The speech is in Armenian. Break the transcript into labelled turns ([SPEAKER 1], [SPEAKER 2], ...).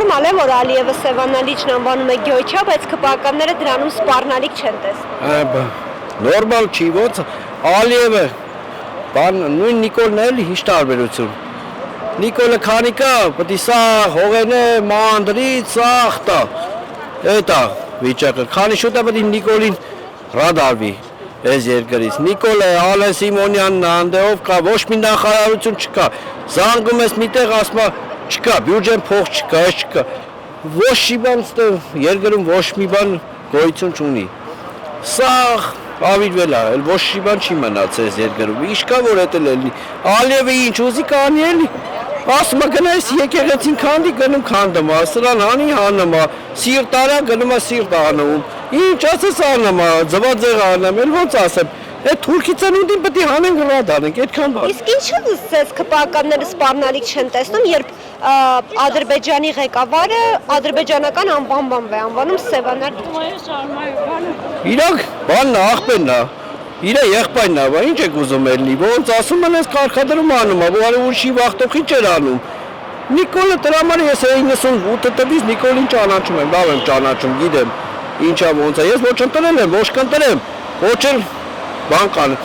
[SPEAKER 1] նորմալ է, որ Ալիևը Սևանալիչն անվանում է գյոյչա, բայց ԿՊԱ-ականները դրանում սպառնալիք չեն տեսնում։
[SPEAKER 2] Նորմալ չի, ոնց Ալիևը, նույն Նիկոլն էլ հիշ տարբերություն։ Նիկոլը քանի կա, պետք է սա հողենը մանրից սախ տա։ Էտա վիճակը, քանի շուտ է պետք է Նիկոլին ռադարվի այս երկրից։ Նիկոլը Ալեն Սիմոնյանն անդեով կա, ոչ մի նախարարություն չկա։ Զանգում ես միտեղ ասում չկա, բյուջեն փող չկա, այս չկա։ Ոչ մի բան երկրում ոչ մի բան գոյություն չունի։ Սա ավիրվել է, ոչ մի բան չի մնացել այս երկրում։ Իշկա որ էդ էլ էլի։ Ալիևը ինչ ուզի կանի էլի։ Ասում է գնայս եկեղեցին քանդի գնում քանդում, սրան հանի հանում, սիրտ արա գնում է սիրտ անում։ Ինչ ասես անում, ձվածեղ անում, էլ ոնց ասեմ։ Այդ թուրքի ծնունդին պետք է հանենք ռադանենք, այդքան բան։
[SPEAKER 1] Իսկ ինչու ձեզ ԿՊԱ-ականները սպառնալիք չեն տեսնում, երբ Ադրբեջանի ղեկավարը ադրբեջանական անվանբանվ է անվանում Սևանալիչ։
[SPEAKER 2] Իրանք բանն է, աղբենն է։ Իր եղբայրն է, ինչ եք ուզում ելնի, ոնց ասում են ես կարգադրում անում, որ ուրիշի վախտոխի չեր անում։ Նիկոլը դրա համար ես 98 տվից Նիկոլին ճանաչում եմ, լավ եմ ճանաչում, գիտեմ ինչա ոնց է, ես ոչ ընտրել եմ, ոչ կընտրեմ, ոչ էլ բան կան։